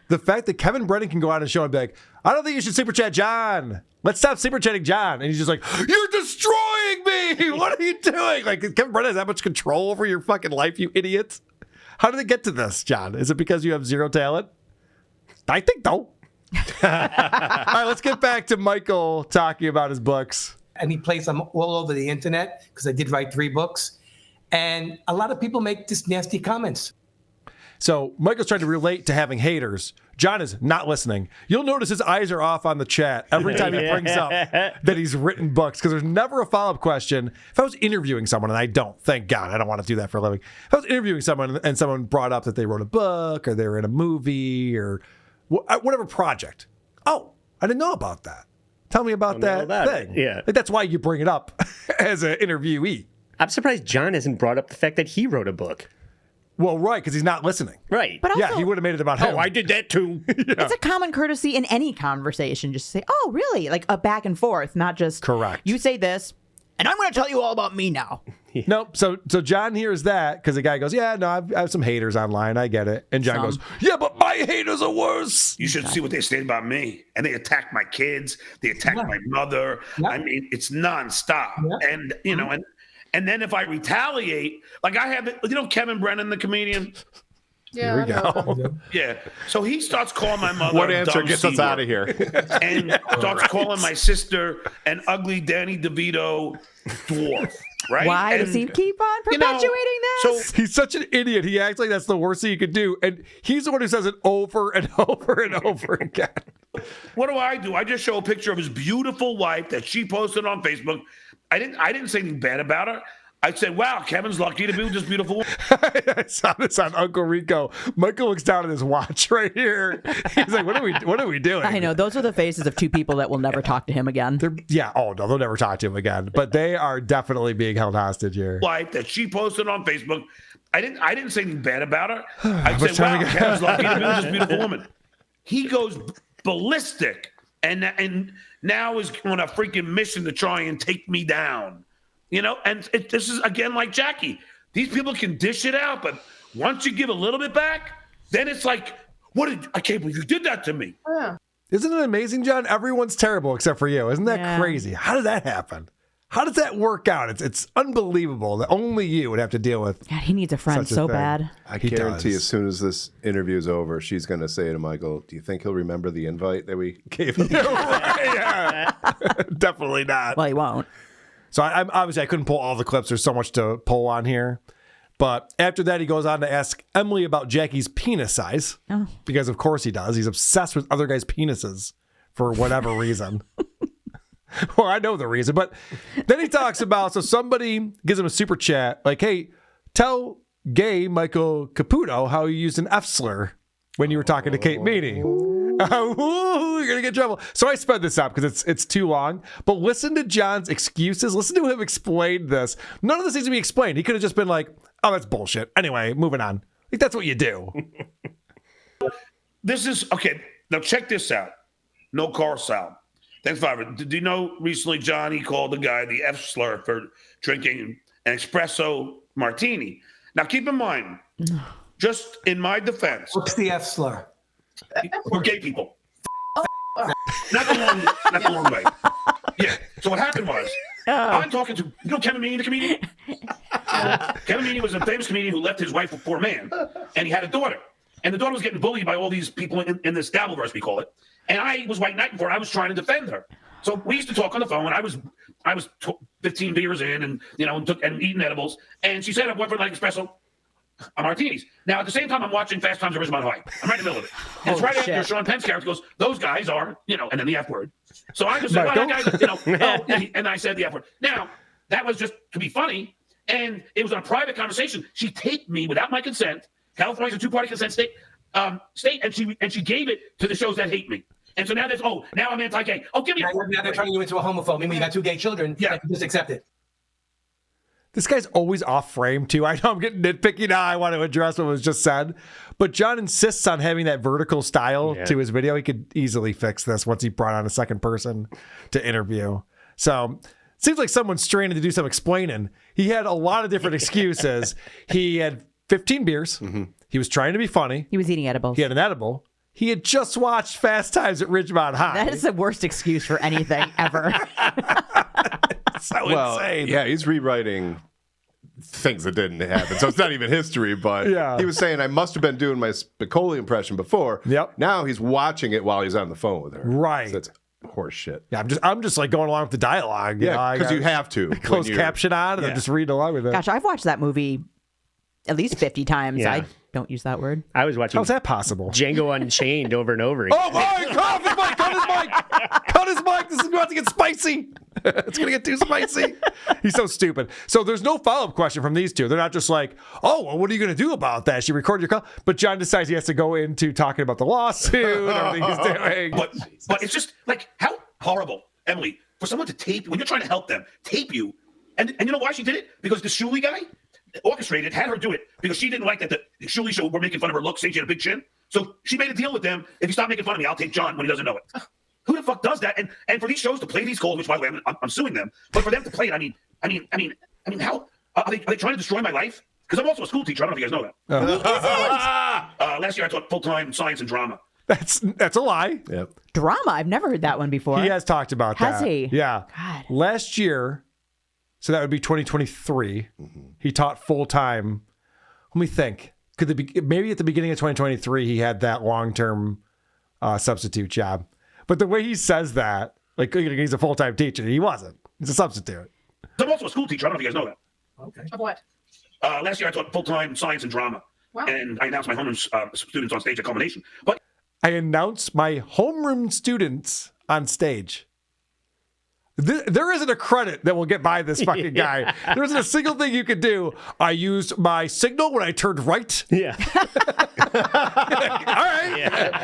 The fact that Kevin Brennan can go on a show and be like, I don't think you should super chat John. Let's stop super chatting John. And he's just like, you're destroying me. What are you doing? Like, Kevin Brennan has that much control over your fucking life, you idiot. How did it get to this, John? Is it because you have zero talent? I think no. All right, let's get back to Michael talking about his books. Any place I'm all over the internet, because I did write 3 books. And a lot of people make just nasty comments. So Michael's trying to relate to having haters. John is not listening. You'll notice his eyes are off on the chat every time he brings up that he's written books, because there's never a follow-up question. If I was interviewing someone, and I don't, thank God, I don't want to do that for a living. If I was interviewing someone and someone brought up that they wrote a book or they were in a movie or whatever project. Oh, I didn't know about that. Tell me about that thing. Yeah. Like, that's why you bring it up as an interviewee. I'm surprised John hasn't brought up the fact that he wrote a book. Well, right, because he's not listening. Right. But also, Yeah, he would have made it about him. Oh, I did that too. it's a common courtesy in any conversation. Just say, oh, really? Like a back and forth, not just Correct. You say this, and I'm going to tell you all about me now. Nope. So John hears that because the guy goes, yeah, no, I have some haters online. I get it. And John goes, yeah, but my haters are worse. You should see what they say about me. And they attack my kids. They attack my mother. Yeah. I mean, it's nonstop. Yeah. And, and then if I retaliate, like I have, Kevin Brennan, the comedian, Yeah, Here we go. Yeah. So he starts calling my mother. What a answer dumb gets us C-word. out of here? And starts calling my sister an ugly Danny DeVito dwarf. Right? Why and, does he keep on you know, perpetuating this? So He's such an idiot. He acts like that's the worst thing you could do. And he's the one who says it over and over and over again. what do? I just show a picture of his beautiful wife that she posted on Facebook. I didn't say anything bad about her. I said, wow, Kevin's lucky to be with this beautiful woman. I saw this on Uncle Rico. Michael looks down at his watch right here. He's like, what are we doing? I know. Those are the faces of two people that will never talk to him again. Oh, no, they'll never talk to him again. But they are definitely being held hostage here. Wife that she posted on Facebook. I didn't say anything bad about her. I said, wow, Kevin's lucky to be with this beautiful woman. He goes ballistic and now is on a freaking mission to try and take me down. You know, and this is, again, like Jackie. These people can dish it out, but once you give a little bit back, then it's like, I can't believe you did that to me. Yeah. Isn't it amazing, John? Everyone's terrible except for you. Isn't that crazy? How did that happen? How does that work out? It's unbelievable that only you would have to deal with. God, he needs a friend Such a so thing. bad. I He guarantee does. as soon as this interview is over, she's going to say to Michael, do you think he'll remember the invite that we gave him? Yeah. Definitely not. Well, he won't. So I'm obviously I couldn't pull all the clips. There's so much to pull on here. But after that, he goes on to ask Emily about Jackie's penis size. Oh. Because of course he does. He's obsessed with other guys' penises for whatever reason. Well, I know the reason. But then he talks about, so somebody gives him a super chat like, hey, tell gay Michael Caputo how you used an F-slur when you were talking to Kate Meany. You're gonna get in trouble. So I sped this up because it's too long. But listen to John's excuses. Listen to him explain this. None of this needs to be explained. He could have just been like, "Oh, that's bullshit." Anyway, moving on. Like that's what you do. This is okay. Now check this out. No car sound. Thanks, Father. Did you know recently Johnny called the guy the F-slur for drinking an espresso martini? Now keep in mind, just in my defense, What's the F-slur? we're gay people. Not the long way. Yeah. So what happened was, I'm talking to, Kevin Meany, the comedian? Kevin Meany was a famous comedian who left his wife for a man, and he had a daughter. And the daughter was getting bullied by all these people in this Dabbleverse, we call it. And I was white knighting for her. I was trying to defend her. So we used to talk on the phone. I was 15 beers in and eating edibles. And she said, I went for like espresso martinis. Now, at the same time, I'm watching Fast Times at Ridgemont High. I'm right in the middle of it. And it's right after Sean Penn's character goes, those guys are, and then the F word. So I just said, well, that guy's, and I said the F word. Now, that was just to be funny. And it was a private conversation. She taped me without my consent. California's a two-party consent state, and she gave it to the shows that hate me. And so now now I'm anti-gay. Oh, give me Now they're turning you into a homophobe. I mean, you got two gay children. Yeah. Just accept it. This guy's always off frame too. I know I'm getting nitpicky now. I want to address what was just said, but John insists on having that vertical style to his video. He could easily fix this once he brought on a second person to interview. So seems like someone's straining to do some explaining. He had a lot of different excuses. He had 15 beers. Mm-hmm. He was trying to be funny. He was eating edibles. He had an edible. He had just watched Fast Times at Ridgemont High. That is the worst excuse for anything ever. So insane. Yeah, he's rewriting things that didn't happen. So it's not even history, but he was saying I must have been doing my Spicoli impression before. Yep. Now he's watching it while he's on the phone with her. Right. So that's horse shit. Yeah, I'm just like going along with the dialogue. Yeah, because you have to. Close caption on and then just read along with it. Gosh, I've watched that movie at least 50 times. Yeah. I don't use that word. I was watching How's that possible? Django Unchained over and over again. Oh my God! Cut his mic! Cut his mic! This is about to get spicy. It's gonna get too spicy. He's so stupid. So there's no follow-up question from these two. They're not just like, oh, well, what are you gonna do about that? She recorded your call, but John decides he has to go into talking about the lawsuit and everything he's doing. But it's just like how horrible, Emily, for someone to tape when you're trying to help them, tape you, and you know why she did it? Because the Shuli guy orchestrated, had her do it because she didn't like that the Shuli show were making fun of her looks, saying she had a big chin. So she made a deal with them. If you stop making fun of me, I'll take John when he doesn't know it. Who the fuck does that? And for these shows to play these calls, which by the way, I'm suing them, but for them to play it, I mean, how are they trying to destroy my life? Because I'm also a school teacher. I don't know if you guys know that. Last year I taught full-time science and drama. That's a lie. Yep. Drama? I've never heard that one before. He has talked about that. Has he? Yeah. God. Last year, so that would be 2023. He taught full time. Let me think. maybe at the beginning of 2023 he had that long-term substitute job. But the way he says that, like he's a full-time teacher, he wasn't. He's a substitute. I'm also a school teacher. I don't know if you guys know that. Okay. Of what? Last year I taught full-time science and drama. Wow. And I announced my homeroom students on stage at Culmination. But I announced my homeroom students on stage. There isn't a credit that will get by this fucking guy. There isn't a single thing you could do. I used my signal when I turned right. Yeah. All right.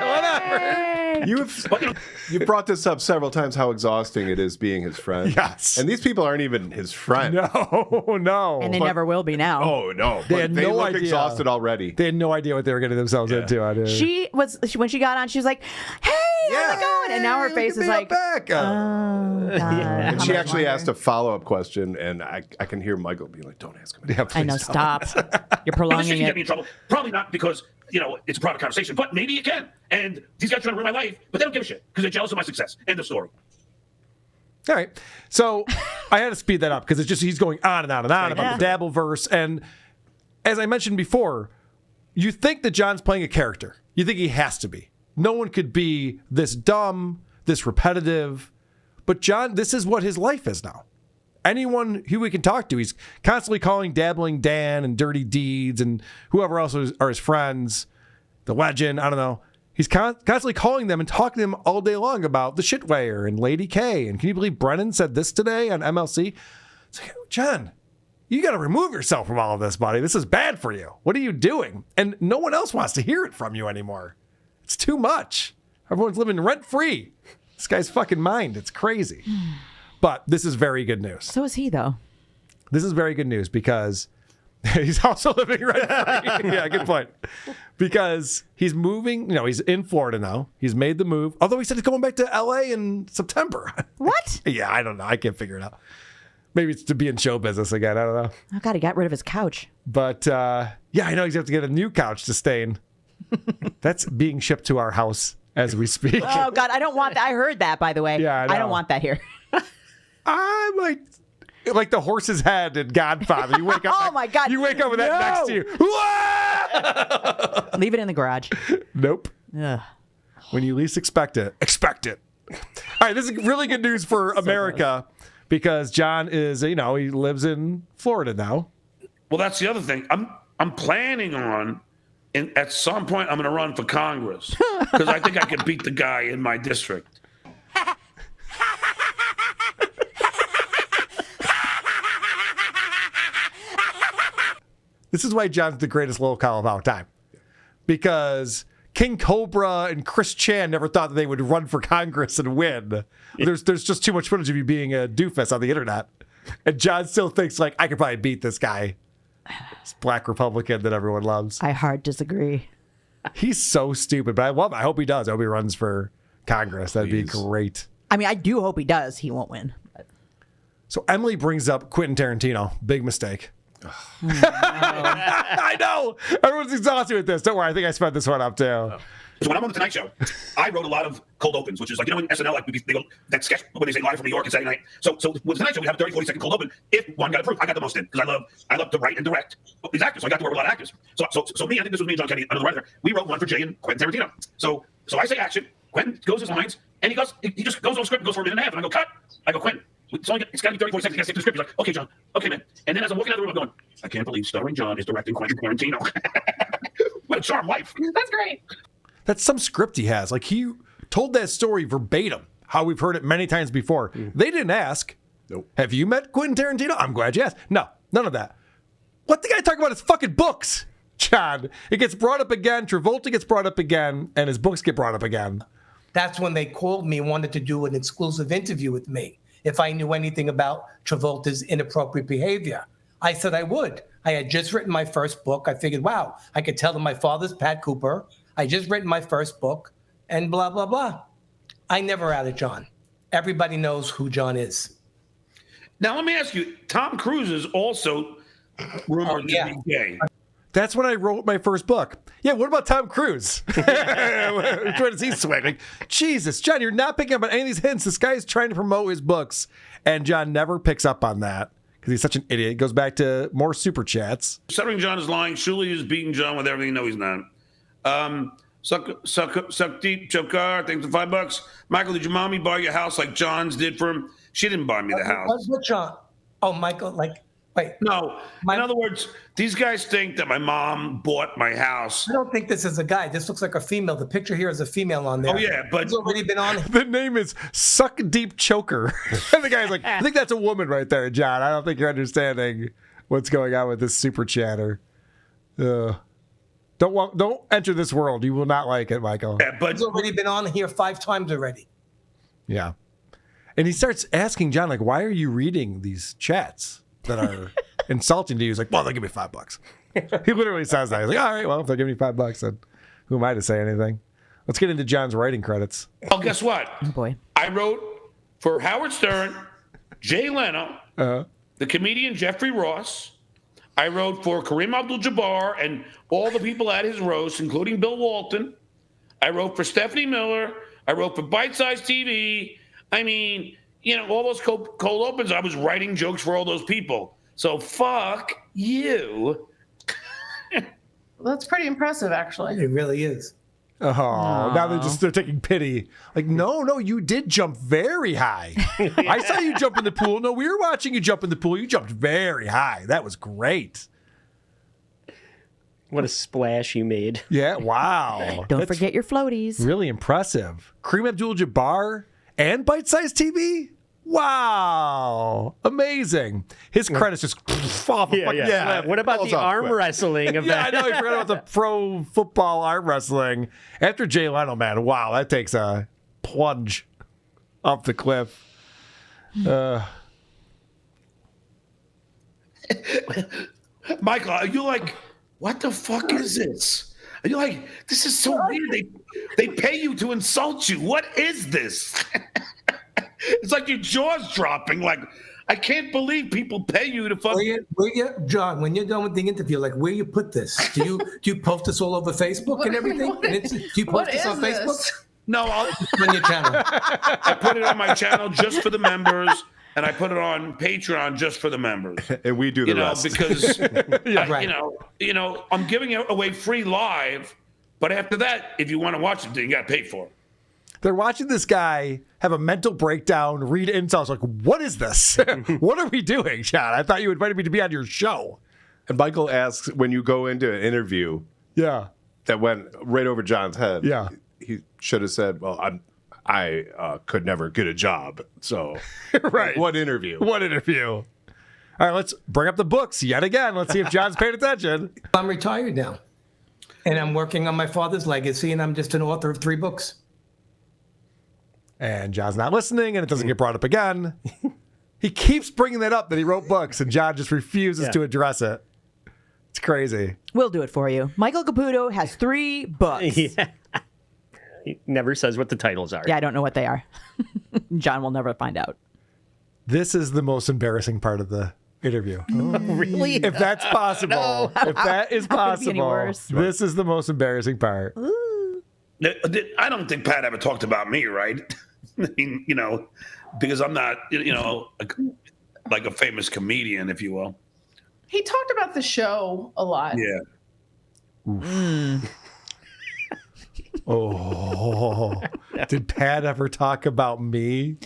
Whatever. You've brought this up several times how exhausting it is being his friend. Yes. And these people aren't even his friend. No. And they never will be now. Oh, no. They had no look idea. Exhausted already. They had no idea what they were getting themselves into. I did. When she got on, she was like, "Hey, how's it going?" And now her face is like, back. "Oh, God, And how she much actually longer?" asked a follow-up question, and I can hear Michael being like, don't ask him. Yeah, I know, please stop. You're this shit prolonging can get me it. in trouble. Probably not because, it's a private conversation, but maybe it can. And these guys are trying to ruin my life, but they don't give a shit because they're jealous of my success. End of story. All right. So I had to speed that up because it's just he's going on and on and on about the Dabbleverse. And as I mentioned before, you think that John's playing a character. You think he has to be. No one could be this dumb, this repetitive. But John, this is what his life is now. Anyone who we can talk to, he's constantly calling Dabbling Dan and Dirty Deeds and whoever else are his friends, the legend, I don't know. He's constantly calling them and talking to them all day long about the shitweigher and Lady K. And can you believe Brennan said this today on MLC? It's like, John, you got to remove yourself from all of this, buddy. This is bad for you. What are you doing? And no one else wants to hear it from you anymore. It's too much. Everyone's living rent-free. This guy's fucking mind. It's crazy. But this is very good news. So is he, though. This is very good news because he's also living rent-free. Yeah, good point. Because he's moving, he's in Florida now. He's made the move. Although he said he's going back to LA in September. What? Yeah, I don't know. I can't figure it out. Maybe it's to be in show business again. I don't know. Oh, God, he got rid of his couch. But I know he's going to get a new couch to stay in. That's being shipped to our house as we speak. Oh, God, I don't want that. I heard that, by the way. Yeah, I know. I don't want that here. I might like the horse's head in Godfather. You wake up. Oh, my God. You wake up with that next to you. Leave it in the garage. Nope. Ugh. When you least expect it, expect it. All right, this is really good news for America because John is, he lives in Florida now. Well, that's the other thing. I'm planning on, at some point, I'm going to run for Congress because I think I can beat the guy in my district. This is why John's the greatest little cow of all time. Because King Cobra and Chris Chan never thought that they would run for Congress and win. There's just too much footage of you being a doofus on the internet. And John still thinks, like, I could probably beat this guy. This black Republican that everyone loves. I hard disagree. He's so stupid, but I love it. I hope he does. I hope he runs for Congress. That'd be great. I mean, I do hope he does. He won't win. So Emily brings up Quentin Tarantino. Big mistake. I know. Everyone's exhausted with this. Don't worry. I think I sped this one up too. So when I'm on the Tonight Show, I wrote a lot of cold opens, which is like, in SNL, like they go, that sketch when they say live from New York and Saturday night. So with the Tonight Show, we have a 30, 40-second cold open. If one got approved, I got the most in because I love to write and direct these actors. So I got to work with a lot of actors. So me, I think this was me and John Kennedy, another writer. We wrote one for Jay and Quentin Tarantino. So I say action. Quentin goes his lines, and he just goes on script and goes for a minute and a half. And I go, cut. I go, Quentin. It's got to be 30, 40 seconds. You got to stick to the script. He's like, okay, John. Okay, man. And then as I'm walking out of the room, I'm going, I can't believe Stuttering John is directing Quentin Tarantino. What a charm life. That's great. That's some script he has. Like, he told that story verbatim, how we've heard it many times before. They didn't ask. Nope. Have you met Quentin Tarantino? I'm glad you asked. No, none of that. What the guy talking about his fucking books, John? It gets brought up again. Travolta gets brought up again, and his books get brought up again. That's when they called me and wanted to do an exclusive interview with me if I knew anything about Travolta's inappropriate behavior. I said I would. I had just written my first book. I figured, wow, I could tell them my father's Pat Cooper. I just written my first book and blah, blah, blah. I never outed John. Everybody knows who John is. Now, let me ask you, Tom Cruise is also rumored to be gay. That's when I wrote my first book. Yeah, what about Tom Cruise? Which one does he swing? Like, Jesus, John, you're not picking up on any of these hints. This guy is trying to promote his books, and John never picks up on that. because he's such an idiot. Goes back to more super chats. Stuttering John is lying. Shuli is beating John with everything. No, he's not. Suck deep, Chokar. Thanks for $5. Michael, did your mommy buy your house like John's did for him? She didn't buy me the house. What John? Oh, Michael, wait. No. In other words, these guys think that my mom bought my house. I don't think this is a guy. This looks like a female. The picture here is a female on there. Oh, yeah, but He's already been on. The name is Suck Deep Choker. And the guy's like, I think that's a woman right there, John. I don't think you're understanding what's going on with this super chatter. Don't enter this world. You will not like it, Michael. Yeah, but He's already been on here 5 times already. Yeah. And he starts asking John, like, why are you reading these chats that are insulting to you? He's like, well, they'll give me $5. He literally says that. He's like, all right, well, if they'll give me $5, then who am I to say anything? Let's get into John's writing credits. well, guess what? Oh, boy. I wrote for Howard Stern, Jay Leno, the comedian Jeffrey Ross. I wrote for Kareem Abdul-Jabbar and all the people at his roast, including Bill Walton. I wrote for Stephanie Miller. I wrote for Bite Size TV. I mean, all those cold opens, I was writing jokes for all those people. So fuck you. Well, that's pretty impressive, actually. It really is. Oh, now they're taking pity. Like, no, you did jump very high. I saw you jump in the pool. No, we were watching you jump in the pool. You jumped very high. That was great. What a splash you made. Yeah, wow. Don't forget your floaties. Really impressive. Kareem Abdul-Jabbar and Bite Size TV? Wow. Amazing. His credits just fall off a fucking cliff. What about the arm wrestling event? Yeah, I know. I forgot about the pro football arm wrestling. After Jay Leno, man, wow, that takes a plunge off the cliff. Michael, are you like, what the fuck is this? Are you like, this is so weird. They pay you to insult you. What is this? It's like your jaw's dropping. Like, I can't believe people pay you to fucking. John, when you're done with the interview, like, where you put this? Do you post this all over Facebook and everything? Do you post this on Facebook? No, On your channel. I put it on my channel just for the members, and I put it on Patreon just for the members. And we do the rest. Because Right. I'm giving it away free live, but after that, if you want to watch it, then you got to pay for it. They're watching this guy have a mental breakdown, read insults. Like, what is this? What are we doing, John? I thought you invited me to be on your show. And Michael asks, when you go into an interview Yeah. that went right over John's head, Yeah. he should have said, well, I could never get a job. So Right. what interview? What interview? All right, let's bring up the books yet again. Let's see if John's paying attention. I'm retired now. And I'm working on my father's legacy, and I'm just an author of 3 books. And John's not listening, and it doesn't get brought up again. He keeps bringing that up, that he wrote books, and John just refuses to address it. It's crazy. We'll do it for you. Michael Caputo has 3 books. Yeah. He never says what the titles are. Yeah, I don't know what they are. John will never find out. This is the most embarrassing part of the interview. Really? If that's possible, if that is How could it be any possible, worse? this is the most embarrassing part. I don't think Pat ever talked about me, right? I mean, because I'm not, like a famous comedian, if you will. He talked about the show a lot. Yeah. Oh, did Pat ever talk about me?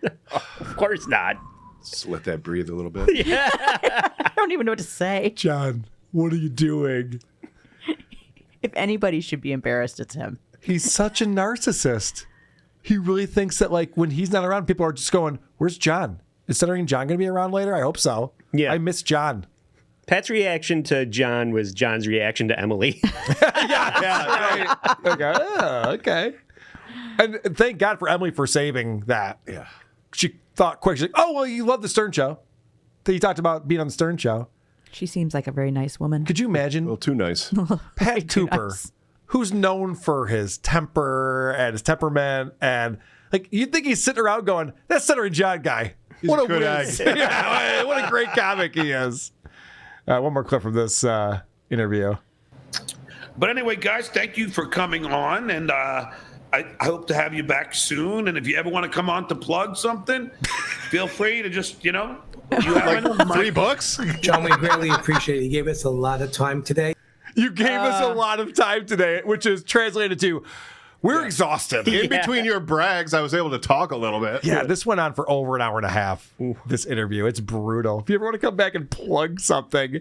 Of course not. Just let that breathe a little bit. I don't even know what to say. John, what are you doing? If anybody should be embarrassed, it's him. He's such a narcissist. He really thinks that, like, when he's not around, people are just going, where's John? Is Stuttering John going to be around later? I hope so. Yeah. I miss John. Pat's reaction to John was John's reaction to Emily. Yeah. Okay. Oh, okay. And thank God for Emily for saving that. Yeah. She thought quick. She's like, oh, well, you love the Stern Show. That you talked about being on the Stern Show. She seems like a very nice woman. Could you imagine Well, too nice. Pat Cooper, who's known for his temper and his temperament, and like you'd think he's sitting around going, "That Stuttering John guy, what a good whiz. Yeah, what a great comic he is." One more clip from this interview. But anyway, guys, thank you for coming on, and I hope to have you back soon. And if you ever want to come on to plug something, feel free to just, You have enough money. 3 books? John, we greatly appreciate it. You gave us a lot of time today. You gave us a lot of time today, which is translated to, we're exhausted. In between your brags, I was able to talk a little bit. Yeah, this went on for over an hour and a half, this interview. It's brutal. If you ever want to come back and plug something,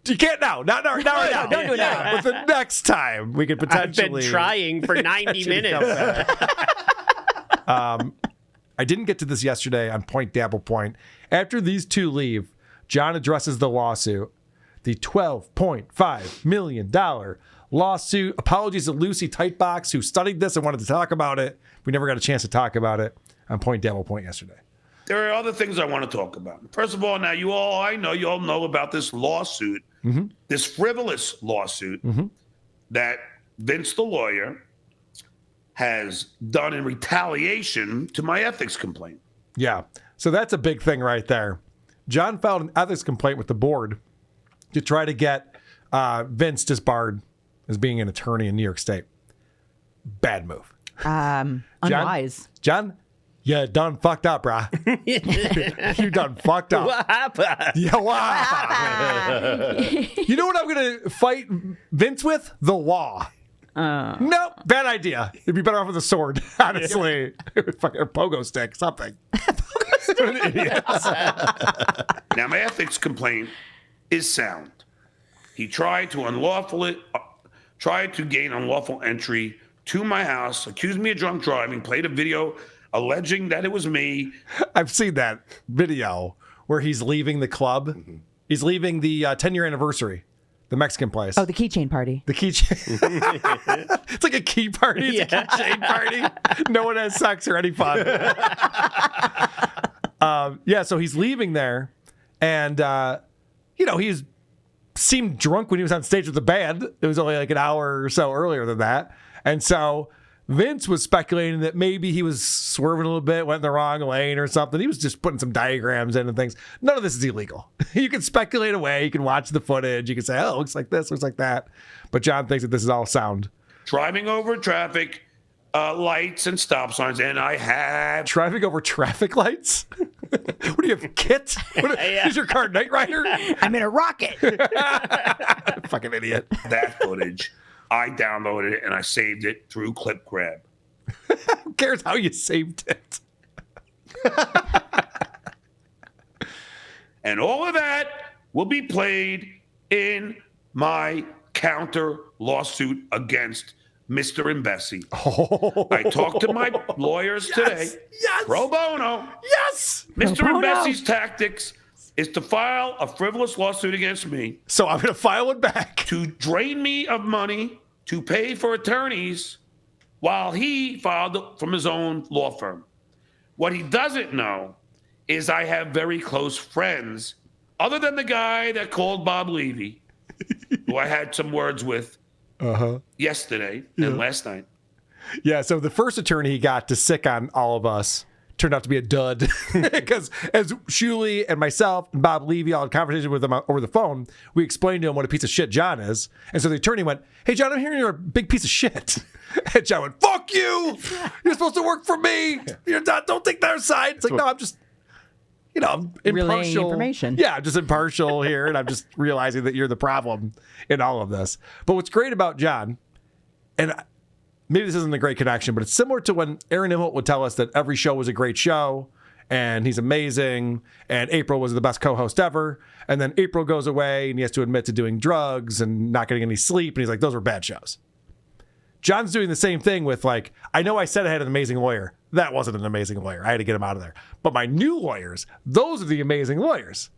you can't now. Not right now. Don't do it now. But the next time, we could potentially... I've been trying for 90 minutes. I didn't get to this yesterday on Point Dabble Point. After these two leave, John addresses the lawsuit. The $12.5 million lawsuit. Apologies to Lucy Tightbox, who studied this and wanted to talk about it. We never got a chance to talk about it on Point Dabble Point yesterday. There are other things I want to talk about. First of all, now you all know about this lawsuit, this frivolous lawsuit that Vince the lawyer has done in retaliation to my ethics complaint. Yeah, so that's a big thing right there. John filed an ethics complaint with the board to try to get Vince disbarred as being an attorney in New York State. Bad move. Unwise. John, you done fucked up, brah. You done fucked up. What happened? Yeah, what happened? You know what I'm going to fight Vince with? The law. Nope, bad idea. It'd be better off with a sword, honestly. Fucking a pogo stick, something. What an idiot. Now, my ethics complaint is sound. He tried to gain unlawful entry to my house, accused me of drunk driving, played a video alleging that it was me. I've seen that video where he's leaving the club. He's leaving the 10-year anniversary, the Mexican place. Oh, the keychain party. The keychain. It's like a key party. It's a keychain party. No one has sex or any fun. So he's leaving there, and he's seemed drunk when he was on stage with the band. It was only like an hour or so earlier than that, and so Vince was speculating that maybe he was swerving a little bit, went in the wrong lane or something. He was just putting some diagrams in and things. None of this is illegal. You can speculate away. You can watch the footage. You can say, oh, it looks like this, looks like that. But John thinks that this is all sound. Driving over traffic lights and stop signs, and I have... Driving over traffic lights? What do you have, Kit? Is your car Knight Rider? I'm in a rocket. Fucking idiot. That footage, I downloaded it and I saved it through Clip Grab. Who cares how you saved it? And all of that will be played in my counter lawsuit against Mr. and Bessie. I talked to my lawyers today. Yes. Pro bono. Yes. Mr. and Bessie's tactics is to file a frivolous lawsuit against me. So I'm going to file it back. To drain me of money to pay for attorneys while he filed from his own law firm. What he doesn't know is I have very close friends, other than the guy that called Bob Levy, who I had some words with yesterday and last night. Yeah, so the first attorney he got to sick on all of us turned out to be a dud. Because as Shuli and myself and Bob Levy all had conversation with him over the phone, we explained to him what a piece of shit John is. And so the attorney went, hey, John, I'm hearing you're a big piece of shit. And John went, fuck you! You're supposed to work for me! You're not, don't take their side. It's like, no, I'm just... I'm relaying impartial. information. Yeah, I'm just impartial here, and I'm just realizing that you're the problem in all of this. But what's great about John, and maybe this isn't a great connection, but it's similar to when Aaron Immelt would tell us that every show was a great show, and he's amazing, and April was the best co-host ever, and then April goes away, and he has to admit to doing drugs and not getting any sleep, and he's like, those were bad shows. John's doing the same thing with, like, I know I said I had an amazing lawyer. That wasn't an amazing lawyer. I had to get him out of there. But my new lawyers, those are the amazing lawyers.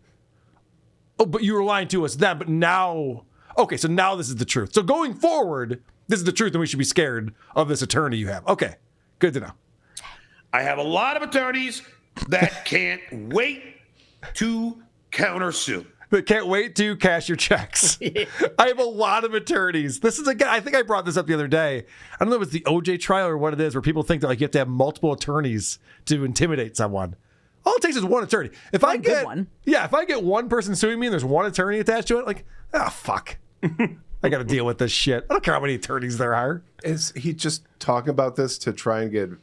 Oh, but you were lying to us then, but now... Okay, so now this is the truth. So going forward, this is the truth, and we should be scared of this attorney you have. Okay, good to know. I have a lot of attorneys that can't wait to countersue. That can't wait to cash your checks. I have a lot of attorneys. This is, again, I think I brought this up the other day. I don't know if it's the OJ trial or what it is, where people think that like you have to have multiple attorneys to intimidate someone. All it takes is one attorney. If I get one person suing me and there's one attorney attached to it, like, fuck. I got to deal with this shit. I don't care how many attorneys there are. Is he just talking about this to try and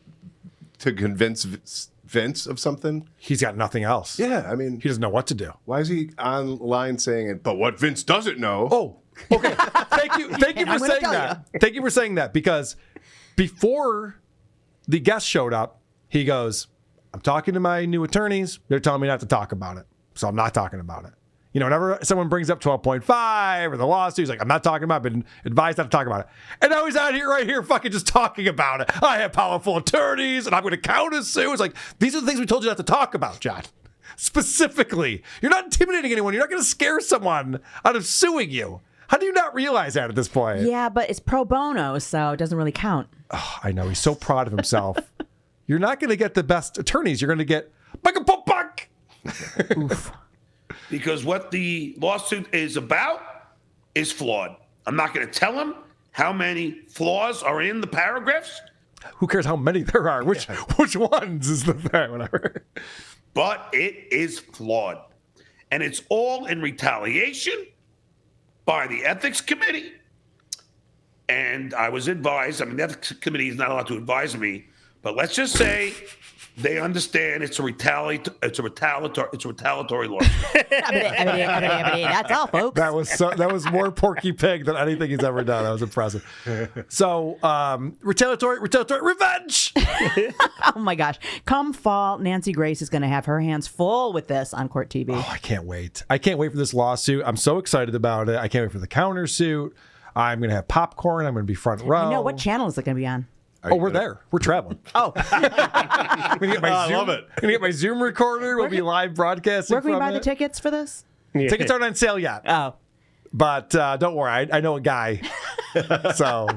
to convince Vince of something. He's got nothing else. Yeah, I mean, He doesn't know what to do. why is he online saying it? But what Vince doesn't know. Oh, okay. Thank you for I'm gonna saying tell that. Thank you for saying that, because before the guest showed up, he goes, I'm talking to my new attorneys. They're telling me not to talk about it. So I'm not talking about it. You know, whenever someone brings up 12.5 or the lawsuit, he's like, I'm not talking about it. I've been advised not to talk about it. And now he's out here right here fucking just talking about it. I have powerful attorneys and I'm going to counter sue. It's like, these are the things we told you not to talk about, John. Specifically. You're not intimidating anyone. You're not going to scare someone out of suing you. How do you not realize that at this point? Yeah, but it's pro bono, so it doesn't really count. Oh, I know. He's so proud of himself. You're not going to get the best attorneys. You're going to get Michael Popak. Oof. Because what the lawsuit is about is flawed. I'm not going to tell him how many flaws are in the paragraphs. Who cares how many there are? Which ones is the thing? Whatever. But it is flawed. And it's all in retaliation by the ethics committee. And I was advised, I mean, the ethics committee is not allowed to advise me, but let's just say they understand it's a retaliatory lawsuit. That's all, folks. That was more Porky Pig than anything he's ever done. That was impressive. So, retaliatory revenge. Oh my gosh. Come fall, Nancy Grace is going to have her hands full with this on Court TV. Oh, I can't wait. I can't wait for this lawsuit. I'm so excited about it. I can't wait for the countersuit. I'm going to have popcorn. I'm going to be front row. I know. What channel is it going to be on? Oh, we're there. We're traveling. Oh. I'm gonna get my Zoom, I love it. I'm going to get my Zoom recorder. We'll be live broadcasting Where can we from buy the it. tickets for this? Tickets aren't on sale yet. Oh. But don't worry. I know a guy. So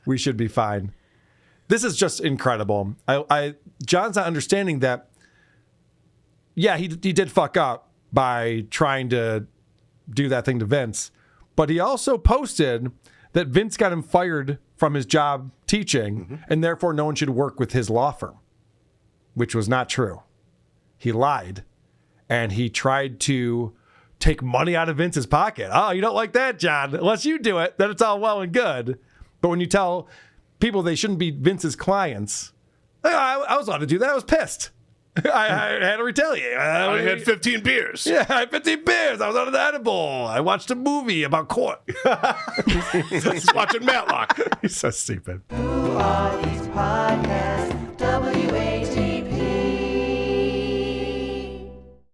we should be fine. This is just incredible. John's not understanding that, yeah, he did fuck up by trying to do that thing to Vince. But he also posted that Vince got him fired from his job teaching, and therefore no one should work with his law firm, which was not true. He lied, and he tried to take money out of Vince's pocket. Oh, you don't like that, John? Unless you do it, then it's all well and good. But when you tell people they shouldn't be Vince's clients, I was allowed to do that. I was pissed. I had to retaliate. I had 15 beers. Yeah, I had 15 beers. I was on an edible. I watched a movie about court. Watching Matlock. He's so stupid. Who are these podcasts?